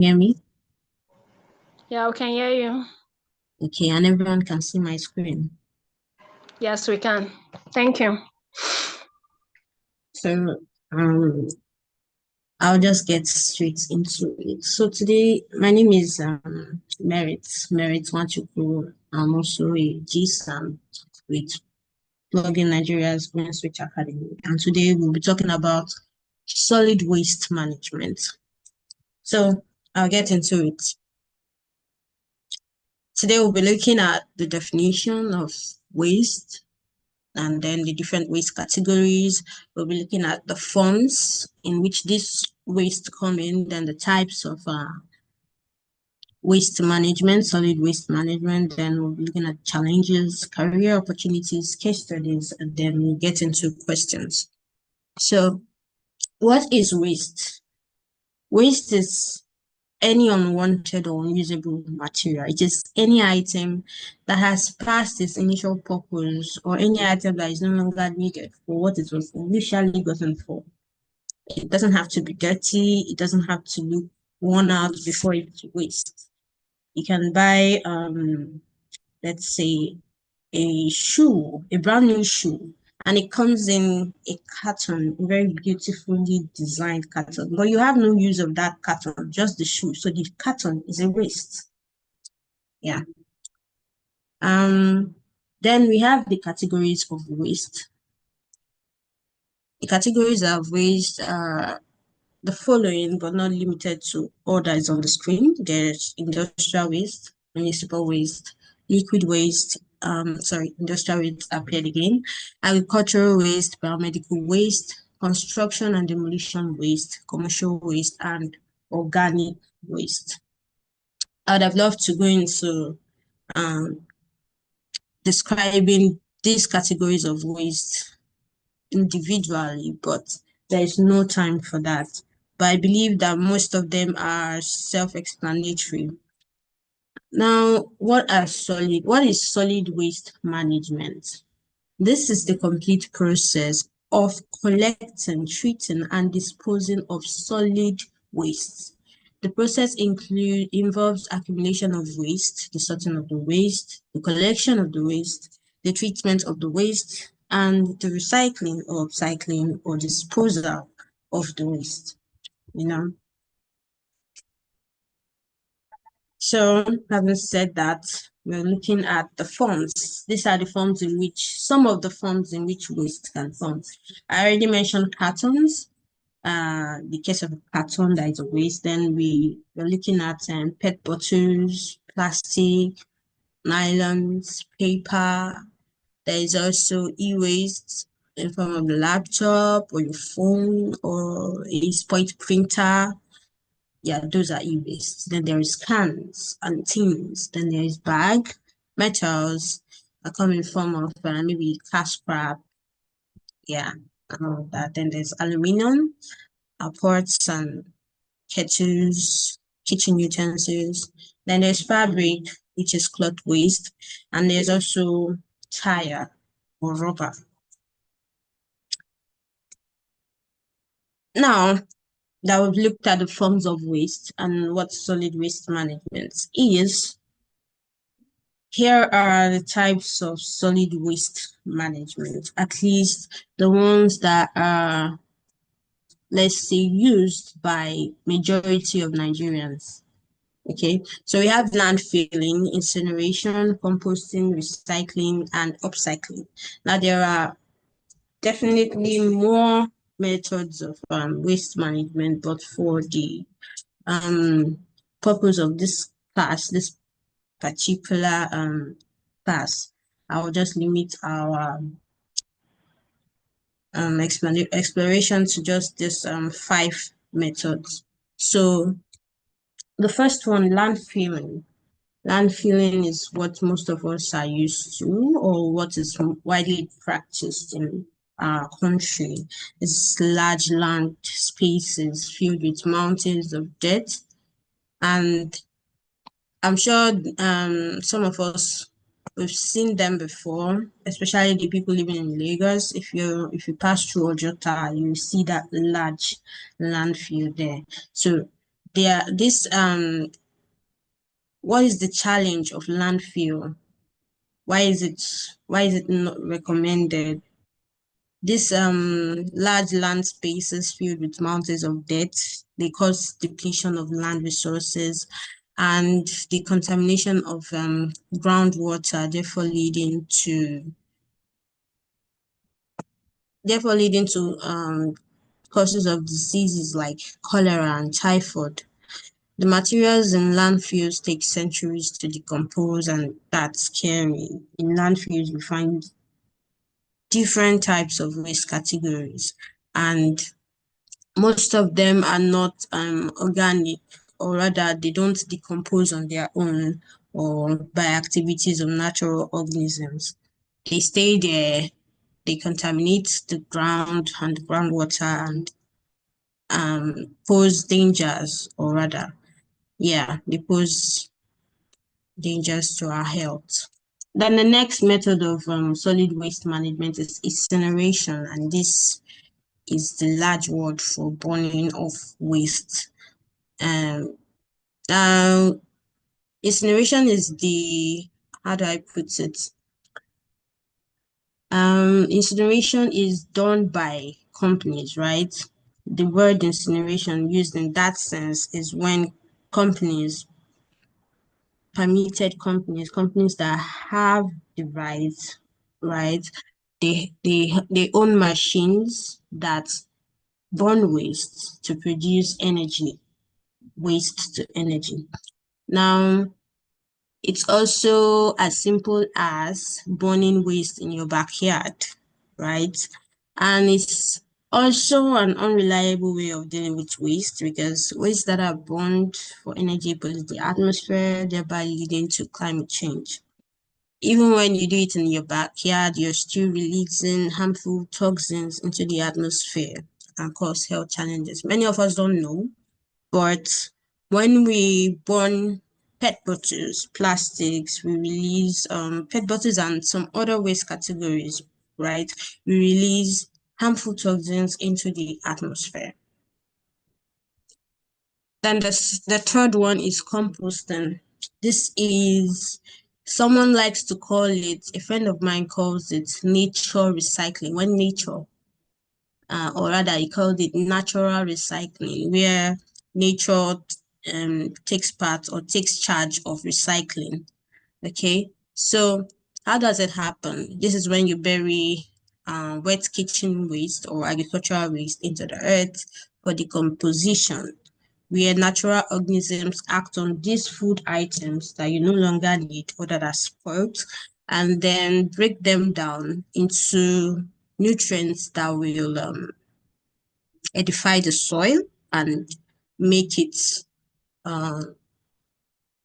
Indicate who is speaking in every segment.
Speaker 1: Hear me?
Speaker 2: Yeah, we can hear you.
Speaker 1: Okay, and everyone can see my screen.
Speaker 2: Yes, we can. Thank you.
Speaker 1: So um I'll just get straight into it. So today my name is Merit Wanchukwu. I'm also a GSAM with Plugin Nigeria's Green Switch Academy. And today we'll be talking about solid waste management. So I'll get into it. Today we'll be looking at the definition of waste, and then the different waste categories. We'll be looking at the forms in which this waste come in, then the types of waste management, solid waste management. Then we'll be looking at challenges, career opportunities, case studies, and then we'll get into questions. So what is waste? Waste is any unwanted or unusable material. It is any item that has passed its initial purpose or any item that is no longer needed for what it was initially gotten for. It doesn't have to be dirty. It doesn't have to look worn out before it's waste. You can buy, let's say, a brand new shoe, and it comes in a carton, a very beautifully designed carton, but you have no use of that carton, just the shoe. So the carton is a waste. Yeah. Then we have the categories of waste. The categories of waste are the following, but not limited to all that is on the screen. There's industrial waste, municipal waste, liquid waste, industrial waste appeared again, agricultural waste, biomedical waste, construction and demolition waste, commercial waste, and organic waste. I'd have loved to go into describing these categories of waste individually, but there is no time for that. But I believe that most of them are self-explanatory. Now, what is solid waste management? This is the complete process of collecting, treating, and disposing of solid waste. The process involves accumulation of waste, the sorting of the waste, the collection of the waste, the treatment of the waste, and the recycling or upcycling or disposal of the waste. So having said that, we're looking at the forms. These are the forms in which, some of the forms in which waste can form. I already mentioned cartons. The case of a carton that is a waste. Then we're looking at PET bottles, plastic, nylons, paper. There is also e-waste in form of a laptop or your phone or a spoiled printer. Yeah, those are e-waste. Then there is cans and tins. Then there is bag, metals that come in form of maybe cash scrap. Yeah, and all of that. Then there's aluminum, pots and kettles, kitchen utensils. Then there's fabric, which is cloth waste. And there's also tire or rubber. Now that we've looked at the forms of waste and what solid waste management is, here are the types of solid waste management, at least the ones that are, let's say, used by majority of Nigerians. Okay, so we have landfilling, incineration, composting, recycling, and upcycling. Now, there are definitely more methods of waste management, but for the purpose of this class, this particular class, I will just limit our exploration to just this 5 methods. So the first one, landfilling. Landfilling is what most of us are used to, or what is widely practiced in our country. It's large land spaces filled with mountains of dirt. And I'm sure some of us, we've seen them before, especially the people living in Lagos. If you pass through Ojota, you see that large landfill there. So what is the challenge of landfill? Why is it not recommended? These large land spaces filled with mountains of debt, they cause depletion of land resources and the contamination of groundwater, therefore leading to causes of diseases like cholera and typhoid. The materials in landfills take centuries to decompose, and that's scary. In landfills, we find different types of waste categories, and most of them are not organic, or rather, they don't decompose on their own or by activities of natural organisms. They stay there, they contaminate the ground and the groundwater and pose dangers, or rather, yeah, they pose dangers to our health. Then the next method of solid waste management is incineration, and this is the large word for burning of waste. Now, incineration is how do I put it? Incineration is done by companies, right? The word incineration used in that sense is when companies that have the right? They own machines that burn waste to produce energy, waste to energy. Now, it's also as simple as burning waste in your backyard, right? And it's also an unreliable way of dealing with waste, because waste that are burned for energy pollute the atmosphere, thereby leading to climate change. Even when you do it in your backyard, you're still releasing harmful toxins into the atmosphere and cause health challenges. Many of us don't know, but when we burn PET bottles, plastics, we release PET bottles and some other waste categories, right? We release harmful toxins into the atmosphere. Then the third one is composting. This is, someone likes to call it, a friend of mine calls it nature recycling. When nature, or rather he called it natural recycling, where nature takes part or takes charge of recycling. Okay, so how does it happen? This is when you bury wet kitchen waste or agricultural waste into the earth for decomposition, where natural organisms act on these food items that you no longer need or that are spoiled, and then break them down into nutrients that will edify the soil and make it uh,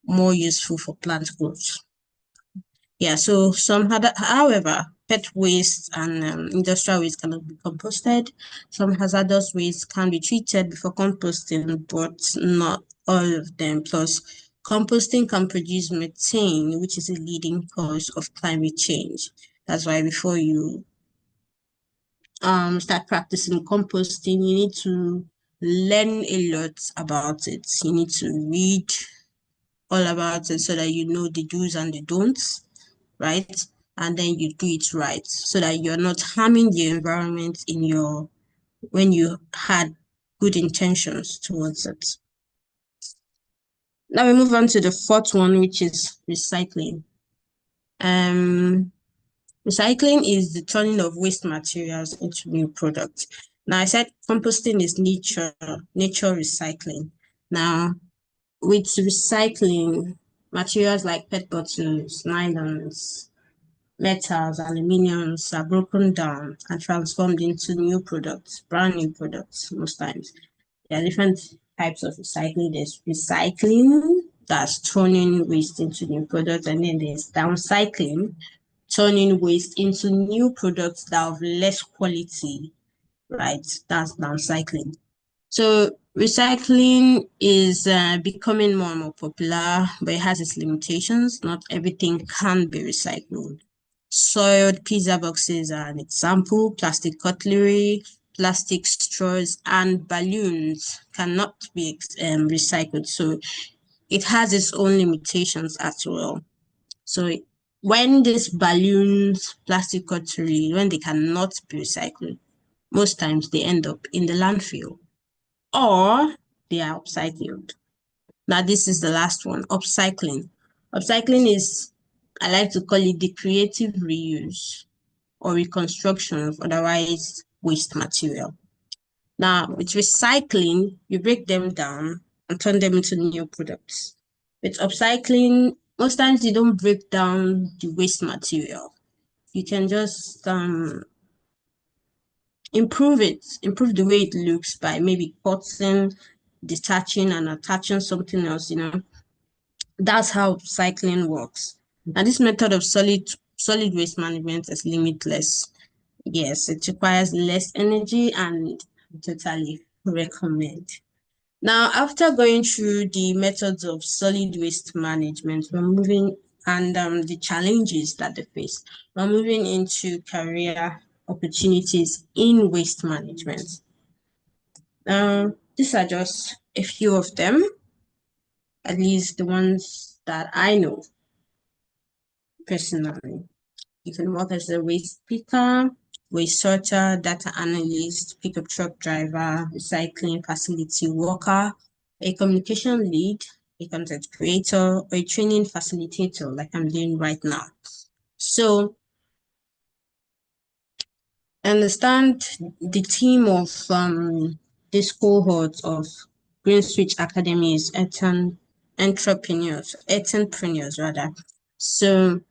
Speaker 1: more useful for plant growth. Yeah, so however, pet waste and industrial waste cannot be composted. Some hazardous waste can be treated before composting, but not all of them. Plus, composting can produce methane, which is a leading cause of climate change. That's why before you start practicing composting, you need to learn a lot about it. You need to read all about it so that you know the do's and the don'ts, right? And then you do it right so that you're not harming the environment when you had good intentions towards it. Now we move on to the fourth one, which is recycling. Recycling is the turning of waste materials into new products. Now, I said composting is nature recycling. Now, with recycling, materials like PET bottles, nylons, metals, aluminiums are broken down and transformed into new products, brand new products most times. There are different types of recycling. There's recycling, that's turning waste into new products, and then there's downcycling, turning waste into new products that have less quality, right? That's downcycling. So recycling is becoming more and more popular, but it has its limitations. Not everything can be recycled. Soiled pizza boxes are an example, plastic cutlery, plastic straws, and balloons cannot be recycled. So it has its own limitations as well. So when these balloons, plastic cutlery, when they cannot be recycled, most times they end up in the landfill or they are upcycled. Now, this is the last one, upcycling. Upcycling is, I like to call it the creative reuse or reconstruction of otherwise waste material. Now, with recycling, you break them down and turn them into new products. With upcycling, most times you don't break down the waste material. You can just improve the way it looks by maybe cutting, detaching, and attaching something else, That's how upcycling works. And this method of solid waste management is limitless. Yes, it requires less energy and totally recommend. Now, after going through the methods of solid waste management, we're moving and the challenges that they face. We're moving into career opportunities in waste management. These are just a few of them, at least the ones that I know personally. You can work as a waste picker, waste sorter, data analyst, pickup truck driver, recycling facility worker, a communication lead, a content creator, or a training facilitator like I'm doing right now. So I understand the theme of this cohort of Green Switch Academy is entrepreneurs rather. So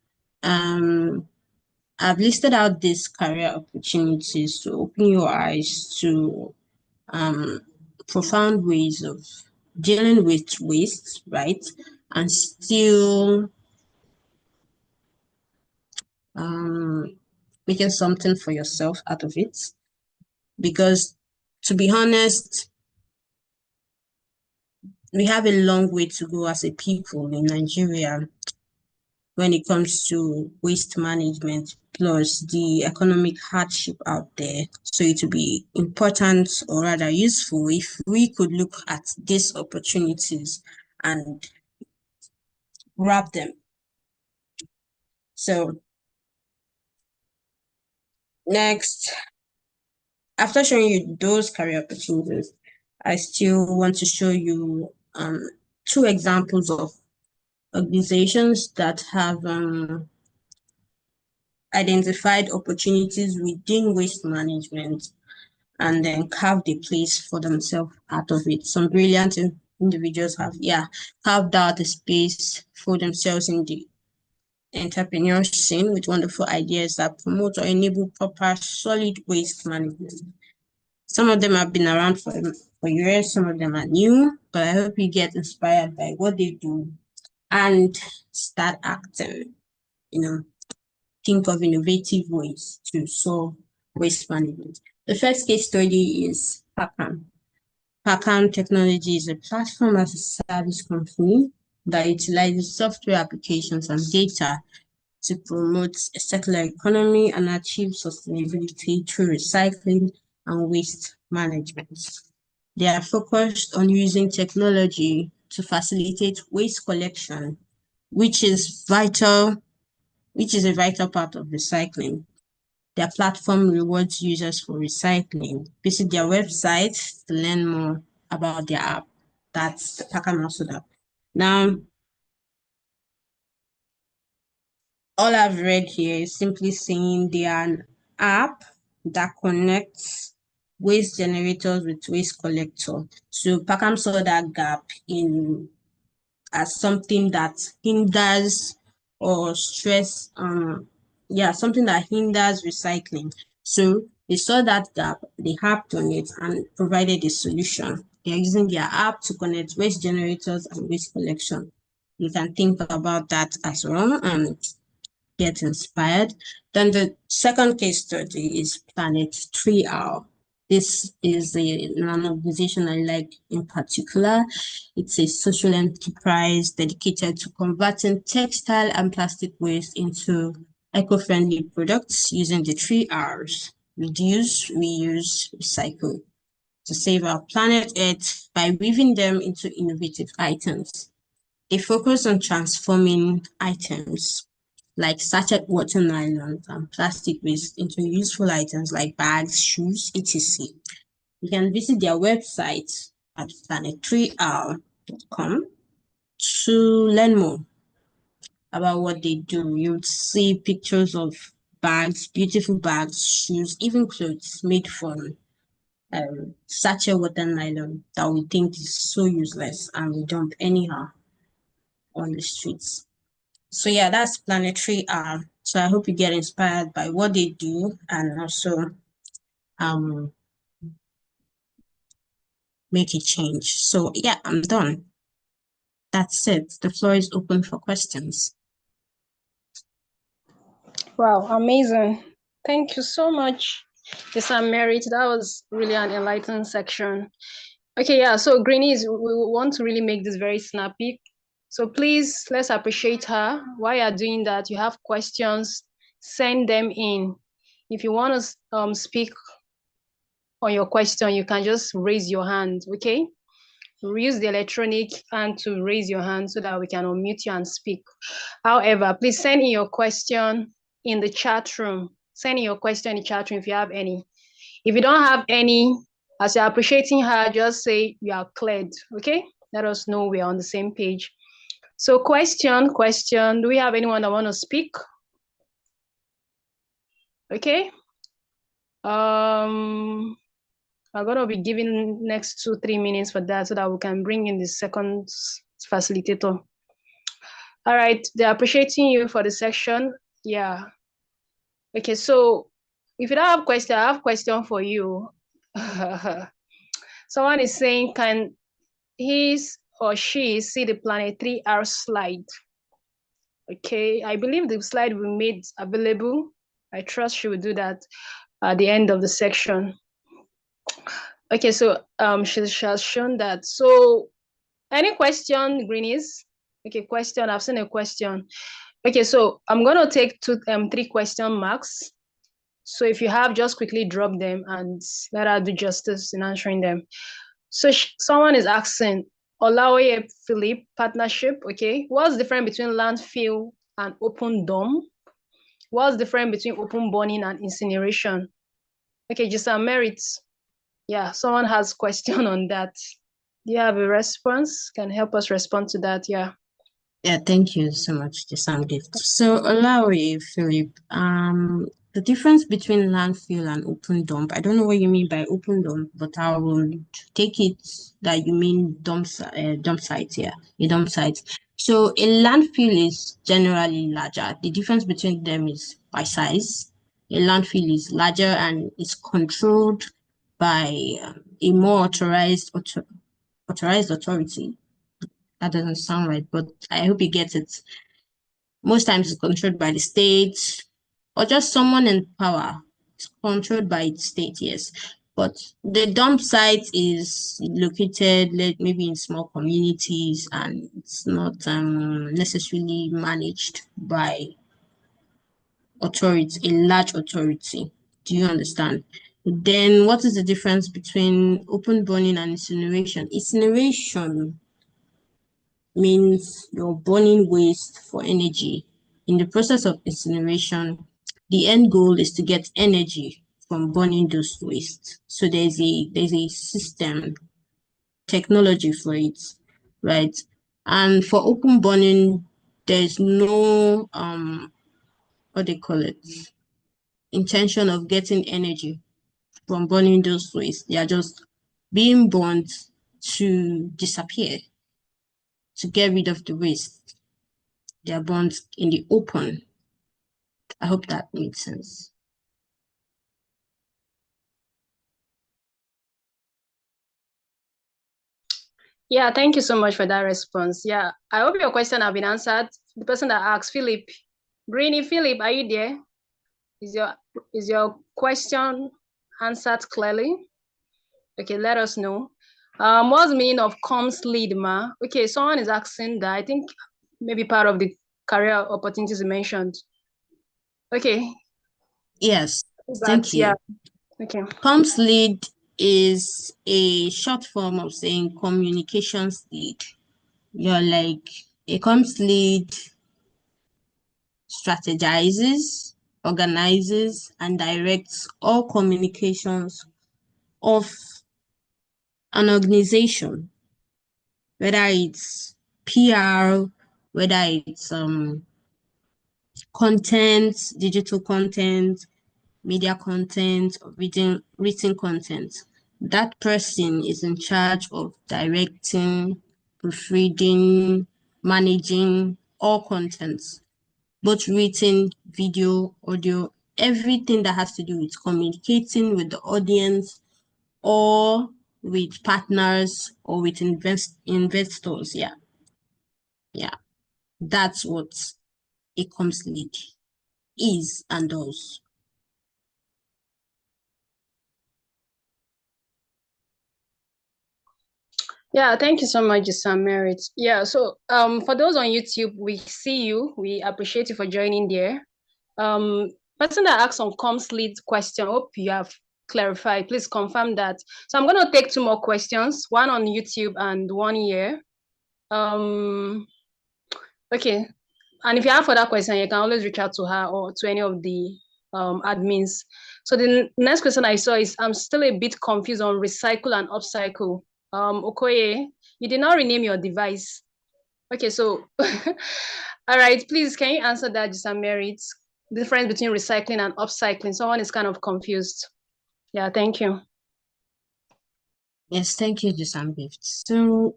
Speaker 1: I've listed out these career opportunities to open your eyes to profound ways of dealing with waste, right? And still making something for yourself out of it. Because to be honest, we have a long way to go as a people in Nigeria when it comes to waste management, plus the economic hardship out there. So it would be important or rather useful if we could look at these opportunities and grab them. So next, after showing you those career opportunities, I still want to show you two examples of organizations that have identified opportunities within waste management and then carved a place for themselves out of it. Some brilliant individuals have, carved out a space for themselves in the entrepreneur scene with wonderful ideas that promote or enable proper solid waste management. Some of them have been around for years, some of them are new, but I hope you get inspired by what they do and start acting, think of innovative ways to solve waste management. The first case study is Pacam. Pacam Technology is a platform as a service company that utilizes software applications and data to promote a circular economy and achieve sustainability through recycling and waste management. They are focused on using technology to facilitate waste collection, which is a vital part of recycling. Their platform rewards users for recycling. Visit their website to learn more about their app. That's the Pacam app. Now, all I've read here is simply saying they are an app that connects waste generators with waste collector. So Pacam saw that gap as something that hinders or stress, something that hinders recycling. So they saw that gap, they harped on it and provided a solution. They're using their app to connect waste generators and waste collection. You can think about that as well and get inspired. Then the second case study is Planet 3R. This is an organization I like in particular. It's a social enterprise dedicated to converting textile and plastic waste into eco-friendly products using the 3 Rs. reduce, reuse, recycle to save our planet Earth by weaving them into innovative items. They focus on transforming items like sachet water nylons and plastic waste into useful items like bags, shoes, etc. You can visit their website at planetary.com to learn more about what they do. You'll see pictures of bags, beautiful bags, shoes, even clothes made from sachet water nylon that we think is so useless and we dump anyhow on the streets. So yeah, that's Planetary. So I hope you get inspired by what they do and also make a change. So yeah, I'm done. That's it. The floor is open for questions.
Speaker 2: Wow, amazing. Thank you so much, Miss Merit. That was really an enlightening section. Okay, yeah, so Greenies, we want to really make this very snappy. So please, let's appreciate her. While you're doing that, you have questions, send them in. If you want to speak on your question, you can just raise your hand, okay? Use the electronic hand to raise your hand so that we can unmute you and speak. However, please send in your question in the chat room. Send in your question in the chat room if you have any. If you don't have any, as you're appreciating her, just say you are cleared, okay? Let us know we're on the same page. So question, do we have anyone that want to speak? Okay. I'm going to be giving next 2-3 minutes for that so that we can bring in the second facilitator. All right, they're appreciating you for the section. Yeah. Okay, so if you don't have question, I have question for you. Someone is saying, can he or she see the Planet 3R slide? Okay, I believe the slide we made available. I trust she will do that at the end of the section. Okay, so she has shown that. So any question, Greenies? Okay, question. I've seen a question. Okay, so I'm gonna take 3 question marks. So if you have, just quickly drop them and let her do justice in answering them. So someone is asking, Olaoye Philip partnership, okay? What's the difference between landfill and open dump? What's the difference between open burning and incineration? Okay, just a merit. Yeah, someone has question on that. Do you have a response? Can help us respond to that, yeah.
Speaker 1: Yeah, thank you so much, Jesam Gift. So Olawi, Philip, the difference between landfill and open dump, I don't know what you mean by open dump, but I will take it that you mean dump site, yeah, a dump site. So a landfill is generally larger. The difference between them is by size. A landfill is larger and is controlled by a more authorized authority. That doesn't sound right, but I hope you get it. Most times it's controlled by the state or just someone in power. It's controlled by the state, yes. But the dump site is located maybe in small communities and it's not necessarily managed by authority, a large authority. Do you understand? Then what is the difference between open burning and incineration? Incineration means you're burning waste for energy. In the process of incineration, the end goal is to get energy from burning those waste. So there's a system, technology for it, right? And for open burning, there's no what they call it, intention of getting energy from burning those waste. They are just being burned to disappear, to get rid of the waste. They are burned in the open. I hope that makes sense.
Speaker 2: Yeah, thank you so much for that response. Yeah, I hope your question have been answered. The person that asked, Philip. Greeny, Philip, are you there? Is your question answered clearly? Okay, let us know. What's the meaning of comms lead, ma? Okay, someone is asking that. I think maybe part of the career opportunities you mentioned. Okay.
Speaker 1: Yes. Thank
Speaker 2: Yeah.
Speaker 1: you.
Speaker 2: Okay.
Speaker 1: Comms lead is a short form of saying communications lead. You're like a comms lead strategizes, organizes, and directs all communications of an organization, whether it's PR, whether it's content, digital content, media content, or written content. That person is in charge of directing, proofreading, managing all contents, both written, video, audio, everything that has to do with communicating with the audience or with partners or with investors. Yeah. That's what a comms lead is and does.
Speaker 2: Yeah, thank you so much, Sam Merit. Yeah, so for those on YouTube, we see you. We appreciate you for joining there. Person that asked on comms lead question, hope you have clarified. Please confirm that. So I'm going to take 2 more questions, one on YouTube and one here. Okay. And if you have further questions, you can always reach out to her or to any of the admins. So the next question I saw is, I'm still a bit confused on recycle and upcycle. Okoye, you did not rename your device. Okay, so all right, please can you answer that, just a merit difference between recycling and upcycling? Someone is kind of confused. Yeah, thank you.
Speaker 1: Yes, thank you, Gift. So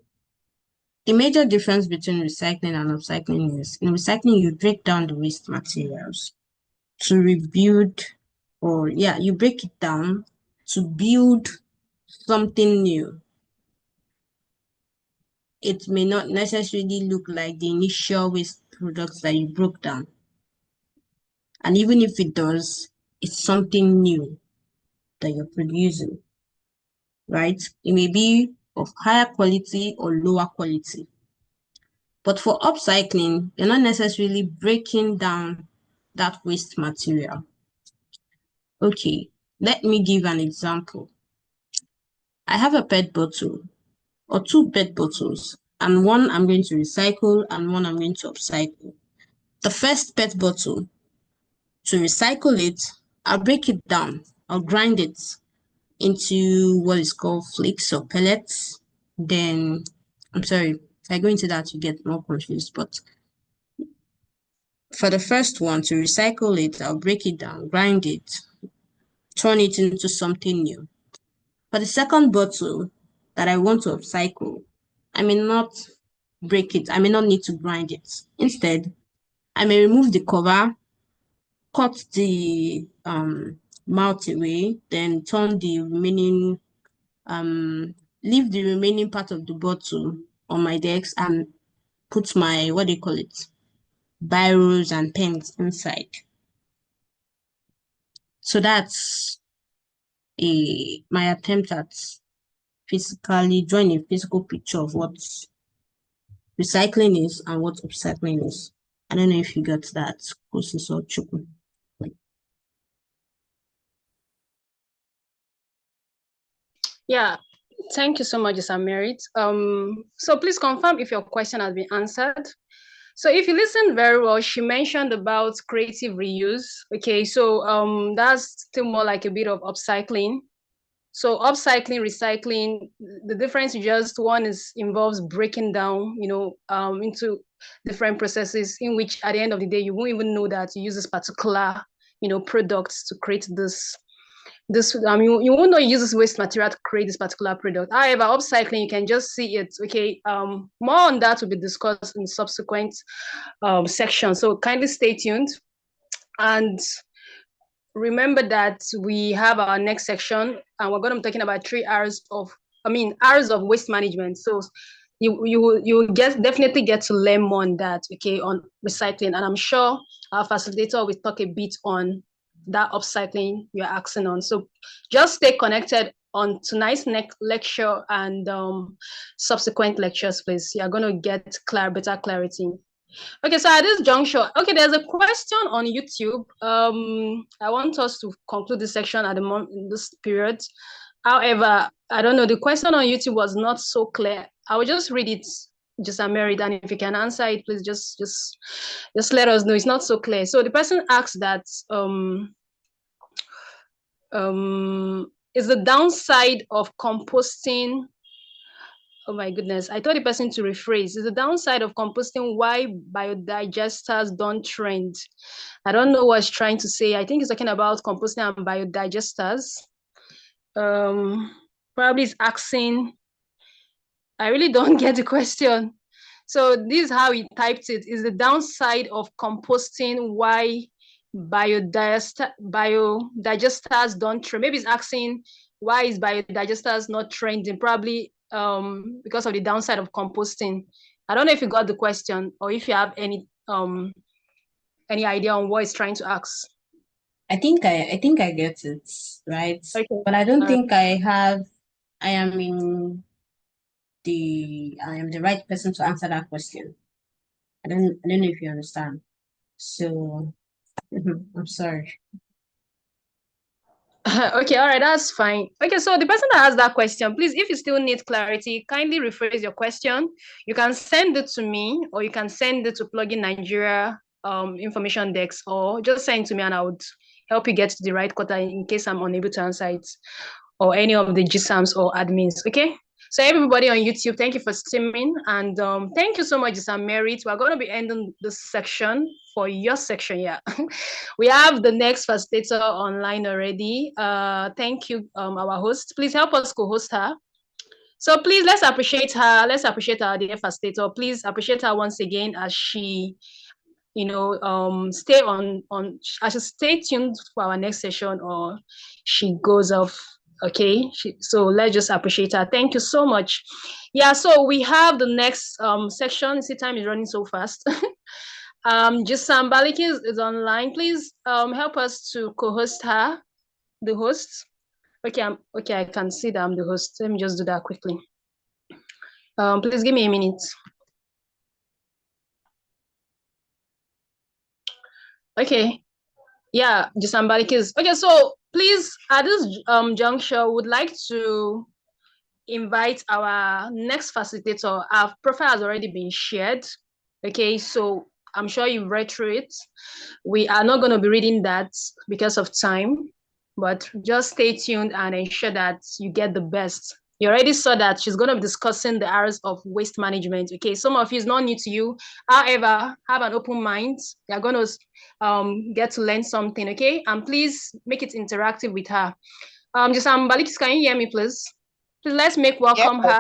Speaker 1: the major difference between recycling and upcycling is in recycling, you break down the waste materials to rebuild, or you break it down to build something new. It may not necessarily look like the initial waste products that you broke down. And even if it does, it's something new that you're producing, right? It may be of higher quality or lower quality. But for upcycling, you're not necessarily breaking down that waste material. Okay, let me give an example. I have a PET bottle or 2 PET bottles, and one I'm going to recycle and one I'm going to upcycle. The first PET bottle, to recycle it, I'll break it down. I'll grind it into what is called flakes or pellets. Then, I'm sorry, if I go into that, you get more confused. But for the first one, to recycle it, I'll break it down, grind it, turn it into something new. For the second bottle that I want to upcycle, I may not break it. I may not need to grind it. Instead, I may remove the cover, cut the mouth away, then turn the remaining, leave the remaining part of the bottle on my desk and put my, what do you call it, biros and pens inside. So that's my attempt at physically drawing a physical picture of what recycling is and what upcycling is. I don't know if you got that, Kosis or Chukwu.
Speaker 2: Yeah, thank you so much, Sam Merit. So please confirm if your question has been answered. So if you listen very well, she mentioned about creative reuse. Okay, so that's still more like a bit of upcycling. So upcycling, recycling, the difference is just one is involves breaking down, into different processes in which at the end of the day, you won't even know that you use this particular, products to create this. You won't know you use this waste material to create this particular product. However, upcycling, you can just see it. Okay, more on that will be discussed in subsequent sections. So kindly stay tuned. And remember that we have our next section and we're going to be talking about 3 hours of waste management. So you definitely get to learn more on that, okay, on recycling. And I'm sure our facilitator will talk a bit on that upcycling you're asking on. So just stay connected on tonight's next lecture and subsequent lectures, please. You're going to get better clarity. Okay, so at this juncture, okay, there's a question on YouTube. I want us to conclude this section at the moment in this period. However, I don't know, the question on YouTube was not so clear. I will just read it, just Mary, and if you can answer it, please just let us know. It's not so clear. So the person asks that is the downside of composting. Oh my goodness. I told the person to rephrase. Is the downside of composting why biodigesters don't trend? I don't know what he's trying to say. I think he's talking about composting and biodigesters. Probably he's asking. I really don't get the question. So this is how he typed it. Is the downside of composting why biodigesters don't trend? Maybe he's asking why is biodigesters not trending? Probably because of the downside of composting. I don't know if you got the question or if you have any idea on what he's trying to ask.
Speaker 1: I think I get it, right?
Speaker 2: Okay.
Speaker 1: But I don't think I am the right person to answer that question. I don't know if you understand. So I'm sorry.
Speaker 2: Okay, all right, that's fine. Okay, so the person that asked that question, please, if you still need clarity, kindly rephrase your question. You can send it to me, or you can send it to Plugin Nigeria information decks, or just send it to me and I would help you get to the right quota in case I'm unable to answer it, or any of the GSAMs or admins, okay? So everybody on YouTube, thank you for streaming, and thank you so much, Sam Merit. We're going to be ending this section for your section, yeah. We have the next facilitator online already. Thank you, our host. Please help us co-host her. So please, let's appreciate her. Let's appreciate our dear facilitator. Please appreciate her once again as she, stay on. I should stay tuned for our next session, or she goes off. Okay, so let's just appreciate her. Thank you so much. Yeah, so we have the next section. See, time is running so fast. Jisam Baliki is online. Please help us to co-host her, the host. Okay, I can see that I'm the host. Let me just do that quickly. Please give me a minute. Okay. Yeah, Jisam Baliki is okay. So please, at this juncture, would like to invite our next facilitator. Our profile has already been shared. Okay, so I'm sure you've read through it. We are not going to be reading that because of time, but just stay tuned and ensure that you get the best. You already saw that she's going to be discussing the areas of waste management. Okay, some of you is not new to you. However, have an open mind. You're going to get to learn something. Okay, and please make it interactive with her. Just Balikis, can you hear me, please? Please let's make welcome her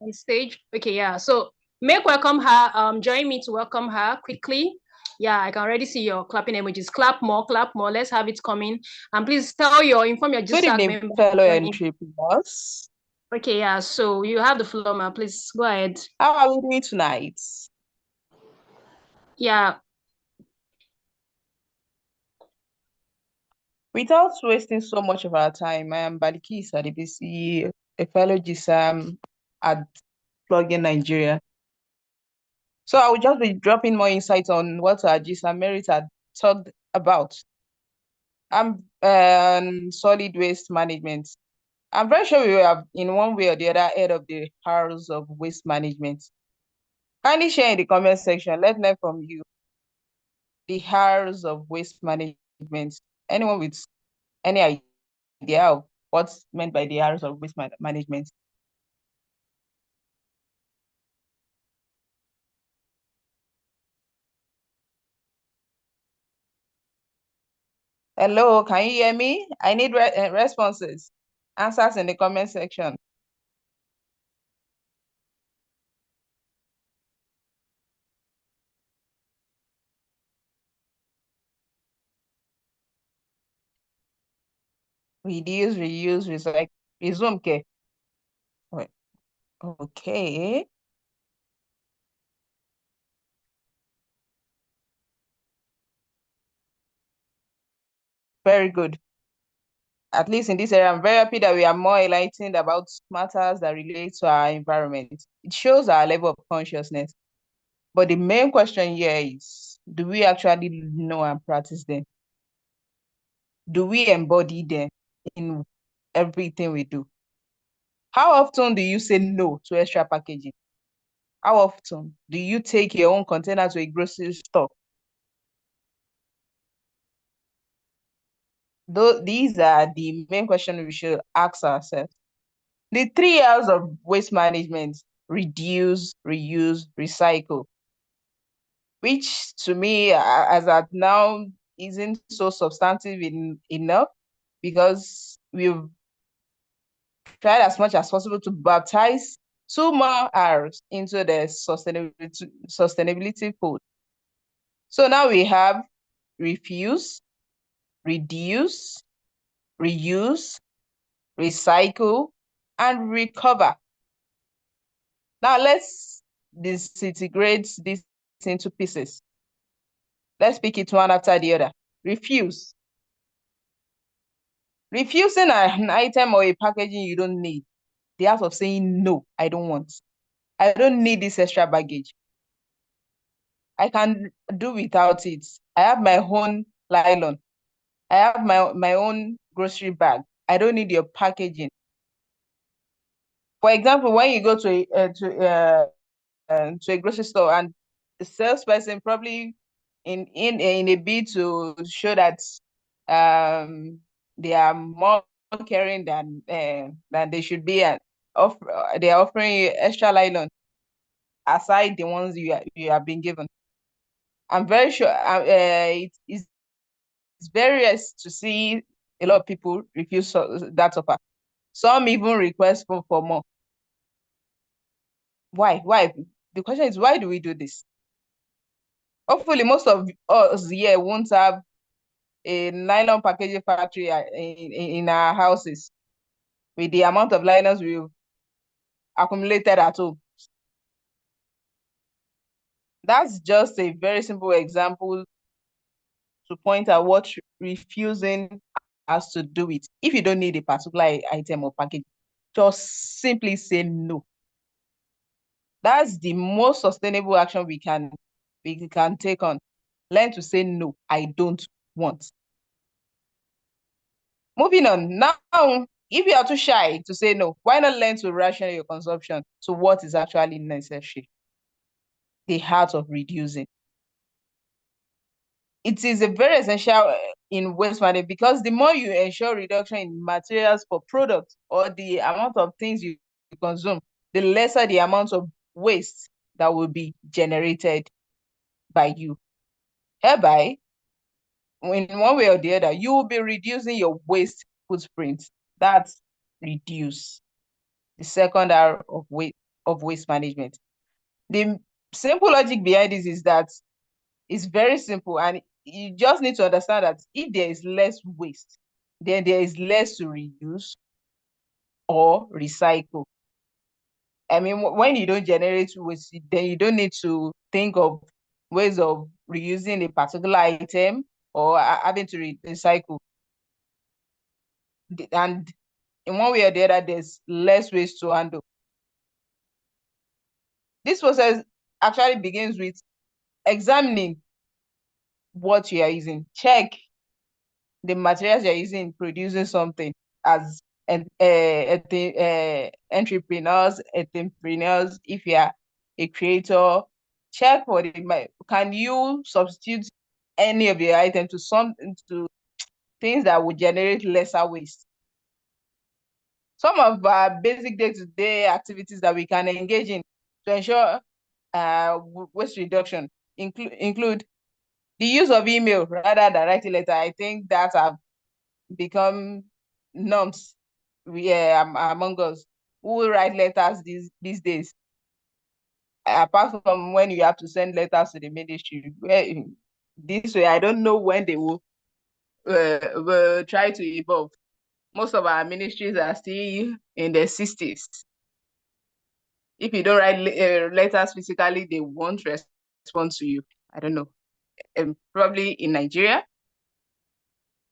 Speaker 2: on stage. Okay, yeah. So make welcome her. Join me to welcome her quickly. Yeah, I can already see your clapping emojis. Clap more, clap more. Let's have it coming. And please inform your
Speaker 3: Good evening,
Speaker 2: member.
Speaker 3: fellow entrepreneurs.
Speaker 2: Okay, yeah. So you have the floor, ma. Please go ahead.
Speaker 3: How are we doing tonight?
Speaker 2: Yeah.
Speaker 3: Without wasting so much of our time, I am Baliki Sadibisi, a fellow GSAM at Plugin Nigeria. So I will just be dropping more insights on what our GSAM Merit had talked about. I'm solid waste management. I'm very sure we have, in one way or the other, heard of the horrors of waste management. Kindly share in the comment section. Let's learn from you. The horrors of waste management. Anyone with any idea of what's meant by the horrors of waste management? Hello, can you hear me? I need responses, answers in the comment section. Reduce, reuse, recycle, resume care. Okay. Very good. At least in this area, I'm very happy that we are more enlightened about matters that relate to our environment. It shows our level of consciousness. But the main question here is, do we actually know and practice them? Do we embody them in everything we do? How often do you say no to extra packaging? How often do you take your own container to a grocery store? These are the main questions we should ask ourselves. The 3 R's of waste management: reduce, reuse, recycle, which to me, as at now, isn't so substantive enough, because we've tried as much as possible to baptize 2 more R's into the sustainability fold. So now we have refuse, reduce, reuse, recycle, and recover. Now let's disintegrate this into pieces. Let's pick it one after the other. Refuse. Refusing an item or a packaging you don't need. The act of saying, no, I don't want. I don't need this extra baggage. I can do without it. I have my own nylon. I have my own grocery bag. I don't need your packaging. For example, when you go to a grocery store, and the salesperson, probably in a bid to show that they are more caring than they should be, and they are offering you extra nylon aside the ones you have been given. I'm very sure it's very rare to see a lot of people refuse that offer. Some even request for more. Why? The question is, why do we do this? Hopefully, most of us here won't have a nylon packaging factory in our houses with the amount of nylons we've accumulated at home. That's just a very simple example to point out what refusing has to do with. If you don't need a particular item or package, just simply say no. That's the most sustainable action we can take on. Learn to say no, I don't want. Moving on. Now, if you are too shy to say no, why not learn to ration your consumption to what is actually necessary? The art of reducing. It is a very essential in waste management, because the more you ensure reduction in materials for products or the amount of things you consume, the lesser the amount of waste that will be generated by you. Hereby, in one way or the other, you will be reducing your waste footprint. That's reduce. The second R of waste management. The simple logic behind this is that it's very simple, and you just need to understand that if there is less waste, then there is less to reuse or recycle. I mean, when you don't generate waste, then you don't need to think of ways of reusing a particular item or having to recycle. And in one way or the other, there's less waste to handle. This process actually begins with examining what you are using. Check the materials you're using in producing something as entrepreneurs, if you are a creator. Check for can you substitute any of your items to things that would generate lesser waste. Some of our basic day-to-day activities that we can engage in to ensure waste reduction include the use of email rather than writing letter. I think that have become norms among us who write letters these days. Apart from when you have to send letters to the ministry, this way I don't know when they will try to evolve. Most of our ministries are still in their 60s. If you don't write letters physically, they won't respond to you. I don't know. Probably in Nigeria.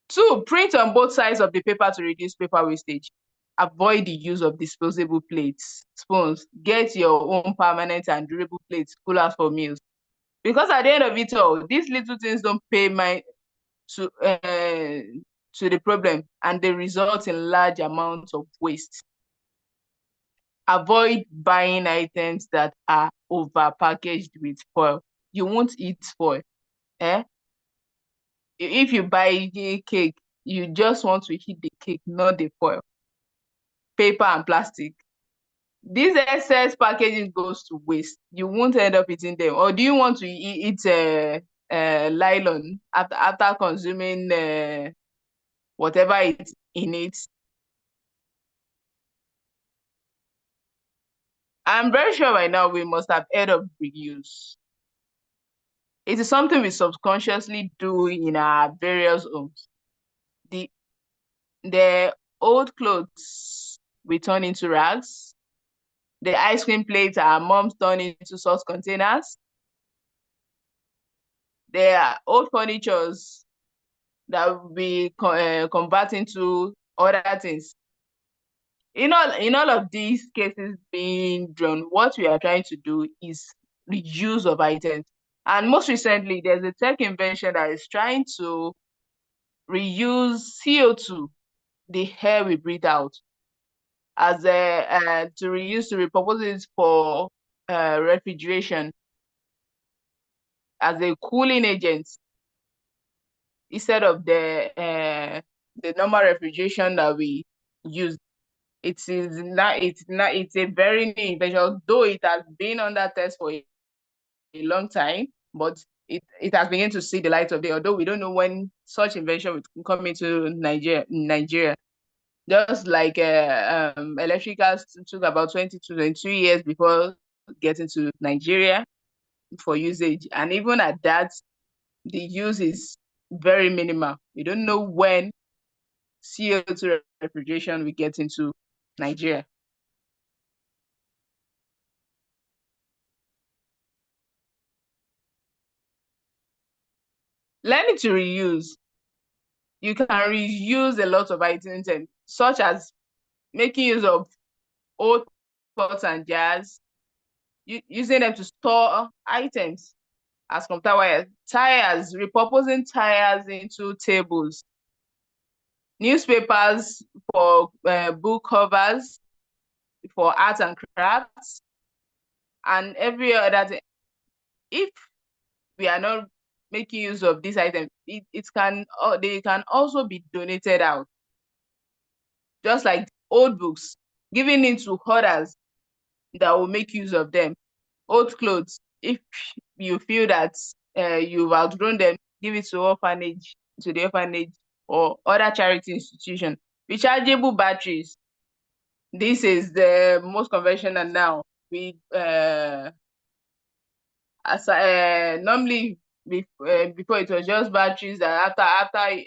Speaker 3: 2, print on both sides of the paper to reduce paper wastage. Avoid the use of disposable plates, spoons. Get your own permanent and durable plates, coolers for meals. Because at the end of it all, these little things don't pay mind to the problem, and they result in large amounts of waste. Avoid buying items that are over-packaged with foil. You won't eat foil. If you buy a cake, you just want to eat the cake, not the foil. Paper and plastic. This excess packaging goes to waste. You won't end up eating them. Or do you want to eat nylon after consuming whatever it's in it? I'm very sure by now we must have heard of reuse. It is something we subconsciously do in our various homes. The old clothes we turn into rags. The ice cream plates our moms turn into sauce containers. There are old furnitures that we convert into other things. In all of these cases being drawn, what we are trying to do is reuse of items. And most recently, there's a tech invention that is trying to reuse CO2, the air we breathe out, as to repurpose it for refrigeration as a cooling agent instead of the normal refrigeration that we use. It's a very new invention, though it has been under test for a long time, but it has begun to see the light of day, although we don't know when such invention will come into Nigeria. Just like electricals took about 20 to 22 years before getting to Nigeria for usage. And even at that, the use is very minimal. We don't know when CO2 refrigeration will get into Nigeria. Learning to reuse. You can reuse a lot of items, such as making use of old pots and jars, using them to store items as tires, repurposing tires into tables, newspapers for book covers, for arts and crafts, and every other thing. If we are not making use of these items, they can also be donated out. Just like old books, giving into others that will make use of them. Old clothes, if you feel that you've outgrown them, give it to the orphanage or other charity institution. Rechargeable batteries. This is the most conventional now. We normally before it was just batteries that the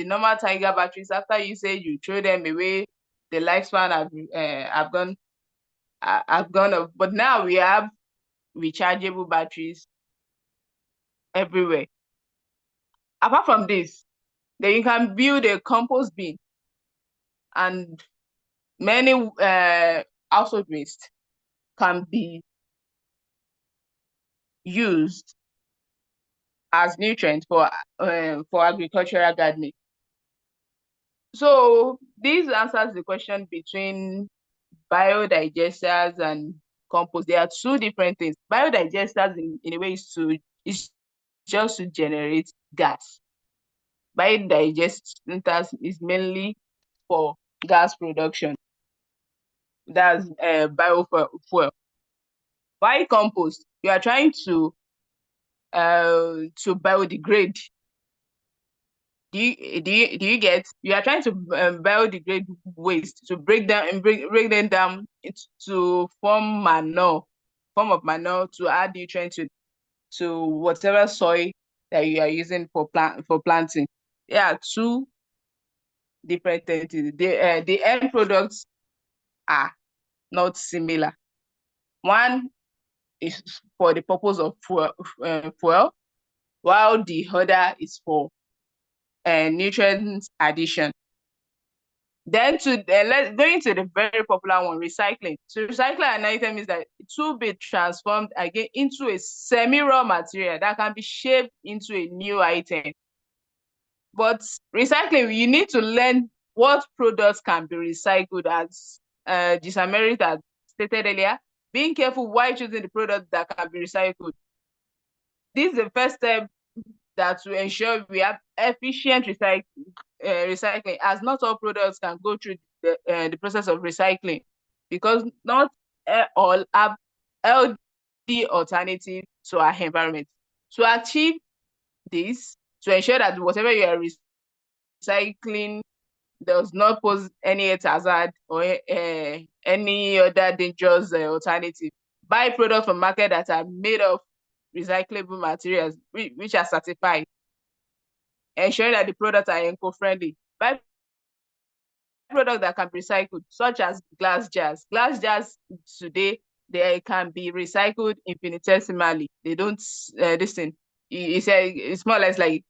Speaker 3: normal Tiger batteries, after usage you throw them away, the lifespan have gone up. But now we have rechargeable batteries everywhere. Apart from this, then you can build a compost bin, and many household waste can be used as nutrients for agricultural gardening. So this answers the question between biodigesters and compost. They are two different things. Biodigesters in a way is just to generate gas. Biodigesters is mainly for gas production. That's biofuel. Why compost? You are trying to biodegrade. Do you get? You are trying to biodegrade waste, to break them down to form of manure, to add nutrients to whatever soil that you are using for planting. There are two different things. The end products are not similar. One is for the purpose of fuel, while the other is for nutrient addition. Then let's going to the very popular one, recycling. So recycling an item is that it will be transformed again into a semi-raw material that can be shaped into a new item. But recycling, you need to learn what products can be recycled, as Gisamerit had stated earlier. Being careful while choosing the product that can be recycled. This is the first step that will ensure we have efficient recycling, as not all products can go through the process of recycling, because not all have healthy alternative to our environment. To achieve this, to ensure that whatever you are recycling does not pose any hazard or any other dangerous alternative, buy products from market that are made of recyclable materials which are certified, ensuring that the products are eco-friendly. Buy products that can be recycled, such as glass jars. Glass jars today, they can be recycled infinitesimally. They don't, this thing, it's more or less like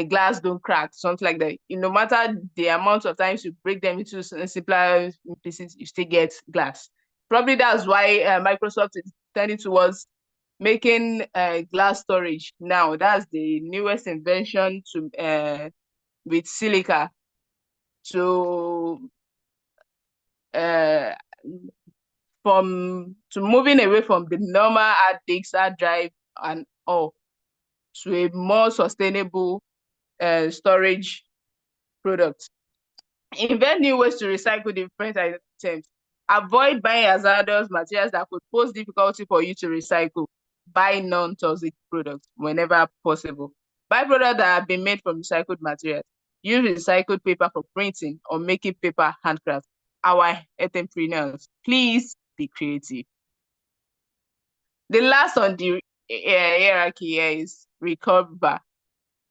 Speaker 3: glass don't crack, something like that. No matter the amount of times you break them into simpler pieces, you still get glass. Probably that's why Microsoft is turning towards making glass storage now. That's the newest invention to with silica to moving away from the normal hard disks, hard drive, and all, to a more sustainable storage product. Invent new ways to recycle different items. Avoid buying hazardous materials that could pose difficulty for you to recycle. Buy non-toxic products whenever possible. Buy products that have been made from recycled materials. Use recycled paper for printing or making paper handcrafts. Our entrepreneurs, please be creative. The last on the hierarchy here is recover.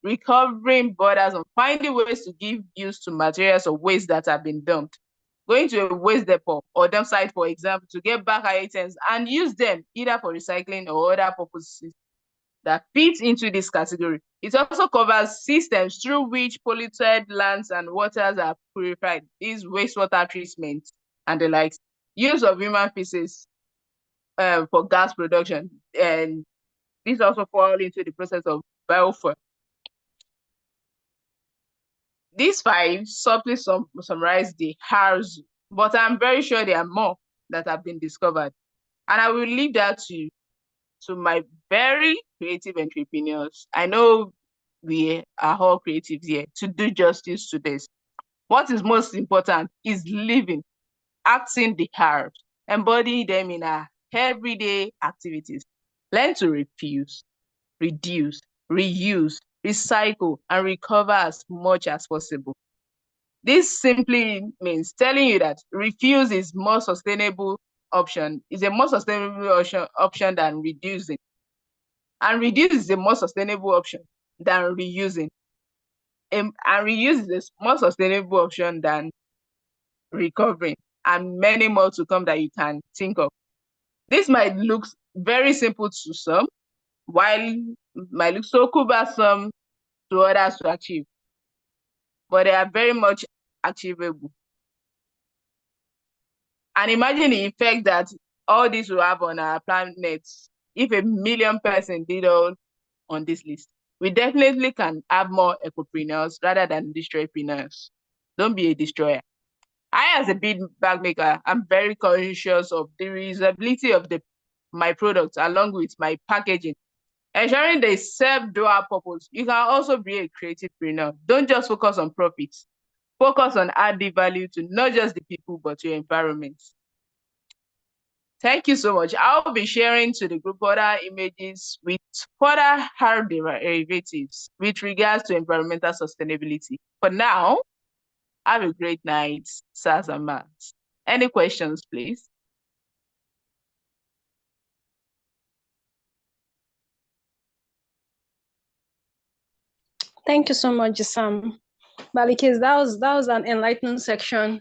Speaker 3: Recovering borders on finding ways to give use to materials or waste that have been dumped. Going to a waste depot or dump site, for example, to get back items and use them either for recycling or other purposes that fit into this category. It also covers systems through which polluted lands and waters are purified, these wastewater treatment and the likes. Use of human feces for gas production, and this also falls into the process of biofuel. These 5 subtly summarize the R's, but I'm very sure there are more that have been discovered. And I will leave that to my very creative entrepreneurs. I know we are all creatives here to do justice to this. What is most important is living, acting the R's, embody them in our everyday activities. Learn to refuse, reduce, reuse, recycle, and recover as much as possible. This simply means telling you that refuse is more sustainable option, is a more sustainable option than reducing. And reduce is a more sustainable option than reusing. And reuse is a more sustainable option than recovering, and many more to come that you can think of. This might look very simple to some, while might look so cumbersome to others to achieve, but they are very much achievable. And imagine the effect that all this will have on our planet if 1 million persons did all on this list. We definitely can have more ecopreneurs rather than destroypreneurs. Don't be a destroyer. I, as a bead bag maker, I'm very conscious of the reusability of my products along with my packaging, ensuring they serve dual purpose. You can also be a creativepreneur. Don't just focus on profits. Focus on adding value to not just the people, but your environment. Thank you so much. I'll be sharing to the group other images with further hard derivatives with regards to environmental sustainability. For now, have a great night, sirs and ma'ams. Any questions, please?
Speaker 2: Thank you so much, Sam. Balikis, that was an enlightening section.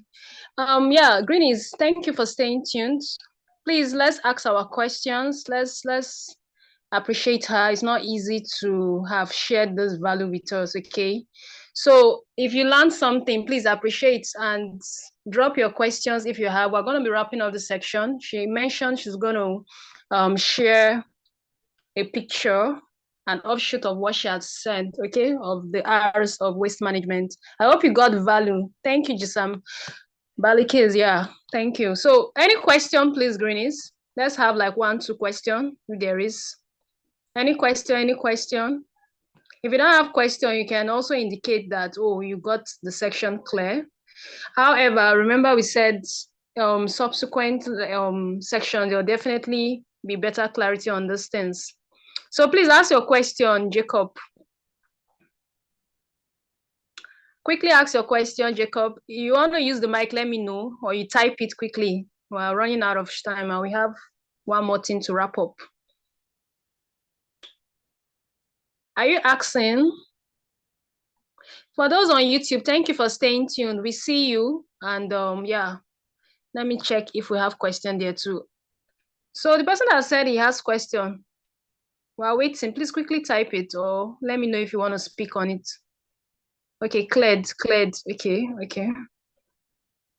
Speaker 2: Yeah, Greenies, thank you for staying tuned. Please, let's ask our questions. Let's appreciate her. It's not easy to have shared this value with us, okay? So if you learned something, please appreciate and drop your questions if you have. We're going to be wrapping up the section. She mentioned she's going to share a picture, an offshoot of what she has sent, okay, of the hours of waste management. I hope you got value. Thank you, Jisam. Balikis, yeah, thank you. So any question, please, Greenies? Let's have like 1-2 questions, if there is. Any question, any question? If you don't have question, you can also indicate that, oh, you got the section clear. However, remember we said subsequent sections, there'll definitely be better clarity on these things. So please ask your question, Jacob. Quickly ask your question, Jacob. You want to use the mic, let me know, or you type it quickly. We're running out of time and we have one more thing to wrap up. Are you asking? For those on YouTube, thank you for staying tuned. We see you. And yeah, let me check if we have question there too. So the person that said he has question, while waiting, please quickly type it or let me know if you want to speak on it. Okay, cleared. Okay.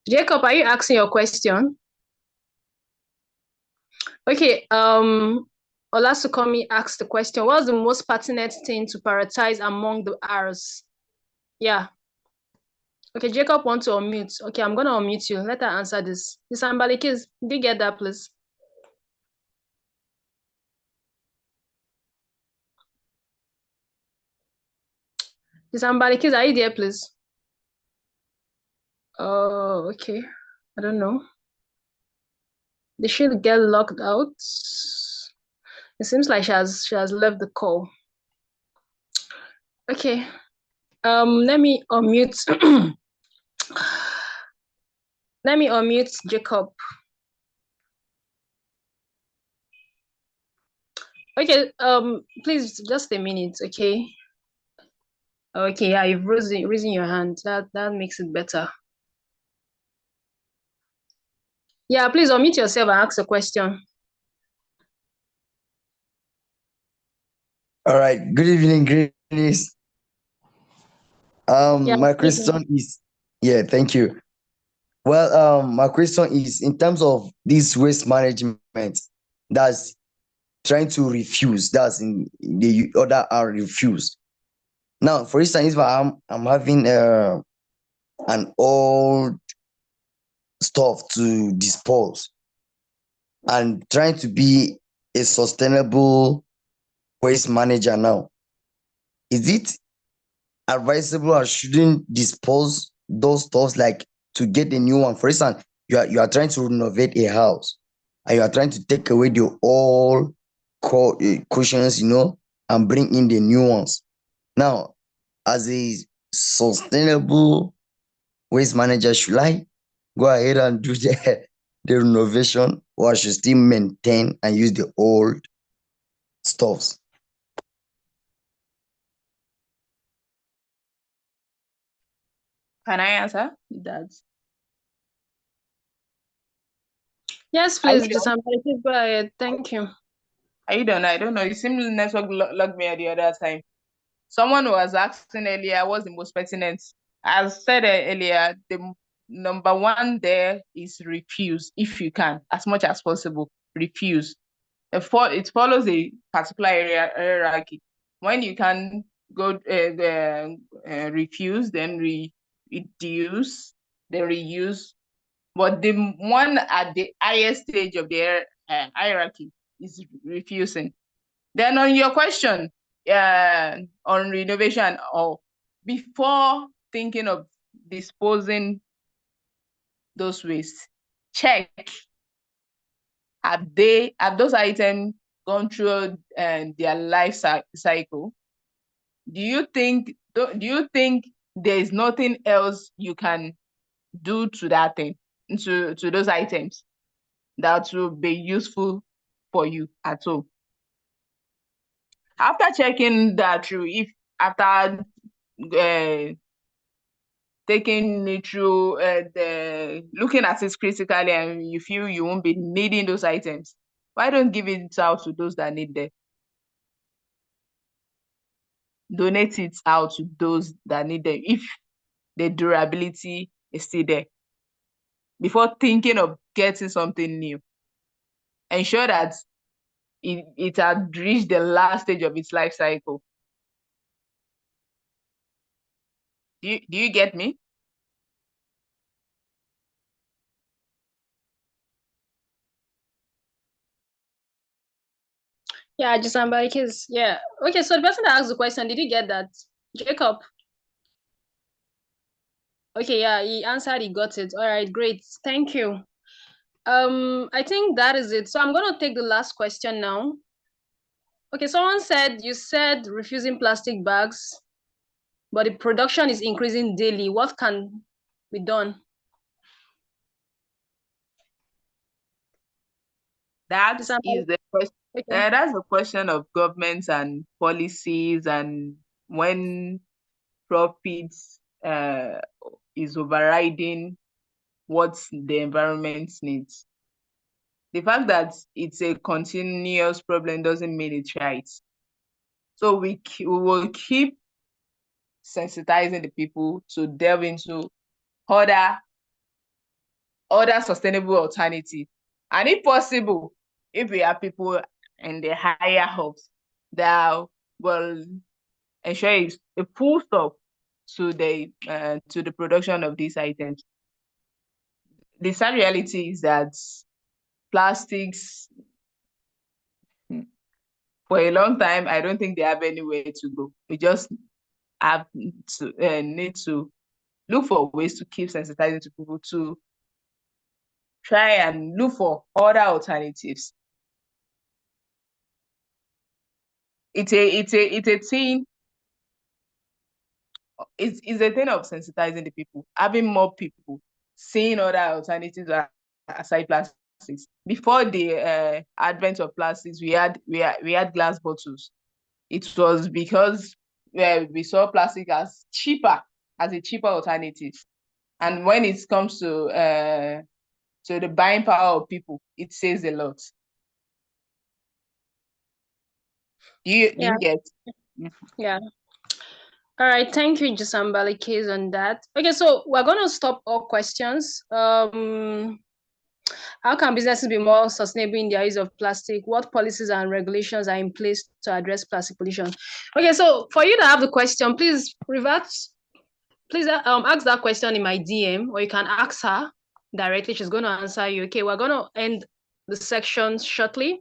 Speaker 2: Jacob, are you asking your question? Okay, Olasukomi asked the question, what's the most pertinent thing to prioritize among the R's? Yeah. Okay, Jacob wants to unmute. Okay, I'm going to unmute you. Let her answer this. Ms. Ambalikis, did you get that, please? Ms. Ambalikis, are you there, please? Oh, okay. I don't know. Did she get locked out? It seems like she has left the call. Okay. Let me unmute. Let me unmute Jacob. Okay, please just a minute, okay? Okay, yeah, you've raising your hand. That makes it better. Yeah, please unmute yourself and ask a question.
Speaker 4: All right. Good evening, Grace.
Speaker 2: Yeah,
Speaker 4: my question is, thank you. Well, my question is in terms of this waste management, that's trying to refuse, that's in the other are refuse. Now, for instance, if I'm having an old stuff to dispose and trying to be a sustainable waste manager now, is it advisable or shouldn't dispose those stuffs like to get a new one? For instance, you are trying to renovate a house and you are trying to take away the old cushions, and bring in the new ones. Now, as a sustainable waste manager, should I go ahead and do the renovation, or I should still maintain and use the old stuffs?
Speaker 3: Can I answer that?
Speaker 2: Yes, please, Please go ahead. Thank you.
Speaker 3: Are you done? I don't know. It seemed network logged me at the other time. Someone was asking earlier, what's the most pertinent? As said earlier, the number one there is refuse, if you can, as much as possible, refuse. It follows a particular hierarchy. When you can go refuse, then reduce, then reuse. But the one at the highest stage of the hierarchy is refusing. Then on your question on renovation, or before thinking of disposing those waste, check, have those items gone through their life cycle? Do you think there is nothing else you can do to that thing, to those items, that will be useful for you at all? After checking that through, if after taking it through looking at it critically and you feel you won't be needing those items, why don't give it out to those that need them? donate it out to those that need them if the durability is still there. Before thinking of getting something new, ensure that it had reached the last stage of its life cycle. Do you get me?
Speaker 2: Yeah, just somebody kids. Yeah. Okay, so the person that asked the question, did you get that? Jacob. Okay, yeah, he answered, he got it. All right, great. Thank you. I think that is it. So I'm gonna take the last question now. Okay, someone said you said refusing plastic bags, but the production is increasing daily. What can be done?
Speaker 3: That
Speaker 2: Just somebody.
Speaker 3: is the question.
Speaker 2: Okay.
Speaker 3: That's a question of governments and policies, and when profits is overriding what the environment needs. The fact that it's a continuous problem doesn't mean it's right. So we will keep sensitizing the people to delve into other sustainable alternatives. And if possible, if we have people in the higher ups that will ensure a full stop to the production of these items. The sad reality is that plastics, for a long time, I don't think they have anywhere to go. We just have to need to look for ways to keep sensitizing to people to try and look for other alternatives. It's a thing. It's a thing of sensitizing the people, having more people seeing other alternatives aside plastics. Before the advent of plastics, we had glass bottles. It was because we saw plastic as a cheaper alternative. And when it comes to the buying power of people, it says a lot. Do you get?
Speaker 2: Yeah. All right, thank you, Jasambali Case, on that. Okay, so we're going to stop all questions. How can businesses be more sustainable in their use of plastic? What policies and regulations are in place to address plastic pollution? Okay, so for you to have the question, please ask that question in my DM, or you can ask her directly. She's going to answer you. Okay, we're going to end the section shortly.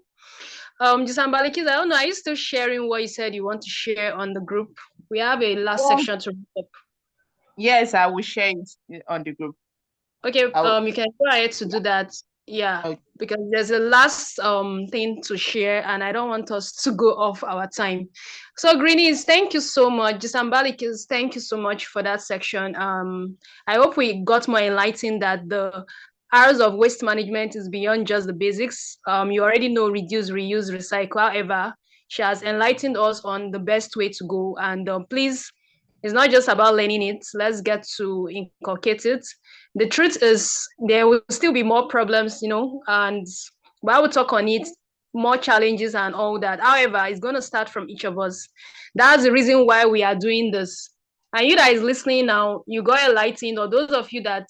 Speaker 2: Jasambali Case, I don't know, are you still sharing what you said you want to share on the group? We have a last section to wrap up.
Speaker 3: Yes, I will share it on the group.
Speaker 2: Okay, you can go ahead to do that. Yeah,
Speaker 3: Okay.
Speaker 2: because there's a last thing to share, and I don't want us to go off our time. So Greenies, thank you so much. Jasambalikis, thank you so much for that section. I hope we got more enlightened that the hours of waste management is beyond just the basics. You already know reduce, reuse, recycle. However, she has enlightened us on the best way to go. And please, it's not just about learning it. Let's get to inculcate it. The truth is there will still be more problems, and while we talk on it, more challenges and all that. However, it's going to start from each of us. That's the reason why we are doing this. And you that is listening now, you got enlightened, or those of you that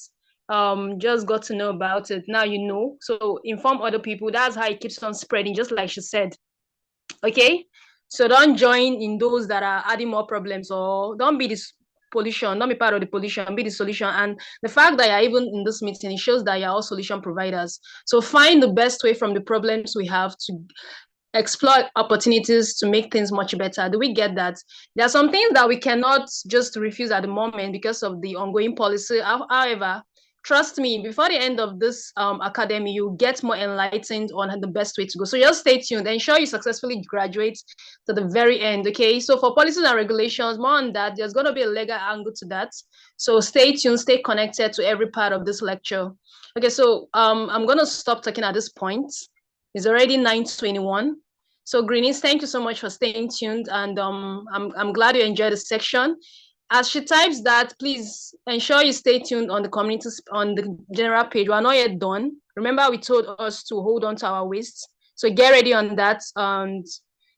Speaker 2: just got to know about it, now you know. So inform other people. That's how it keeps on spreading, just like she said. Okay, so don't join in those that are adding more problems, or don't be this pollution, don't be part of the pollution, be the solution. And the fact that you're even in this meeting, it shows that you're all solution providers. So find the best way from the problems we have to explore opportunities to make things much better. Do we get that? There are some things that we cannot just refuse at the moment because of the ongoing policy. However, trust me, before the end of this academy, you get more enlightened on the best way to go. So just stay tuned. Ensure you successfully graduate to the very end, okay? So for policies and regulations, more on that, there's going to be a legal angle to that. So stay tuned, stay connected to every part of this lecture. Okay, so I'm going to stop talking at this point. It's already 9:21. So Greenies, thank you so much for staying tuned. And I'm glad you enjoyed the section. As she types that, please ensure you stay tuned on the community, on the general page. We're not yet done. Remember, we told us to hold on to our waste. So get ready on that. And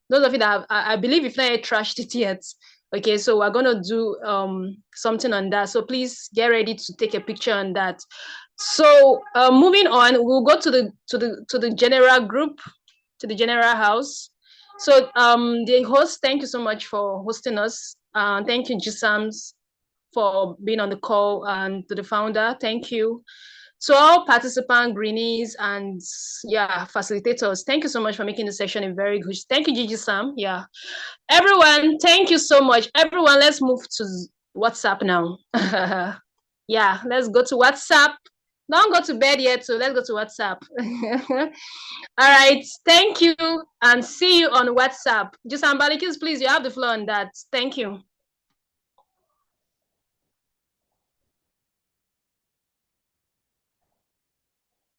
Speaker 2: those of you that have, I believe you've not yet trashed it yet. Okay, so we're gonna do something on that. So please get ready to take a picture on that. So moving on, we'll go to the general group, to the general house. So the host, thank you so much for hosting us. Thank you, Gisams, for being on the call, and to the founder, thank you. So all participant greenies and yeah, facilitators, thank you so much for making the session a very good. Thank you, Gigi Sam. Yeah. Everyone, thank you so much. Everyone, let's move to WhatsApp now. Yeah, let's go to WhatsApp. Don't go to bed yet, so let's go to WhatsApp. All right, thank you, and see you on WhatsApp. Just Balikis, please, you have the floor on that. Thank you.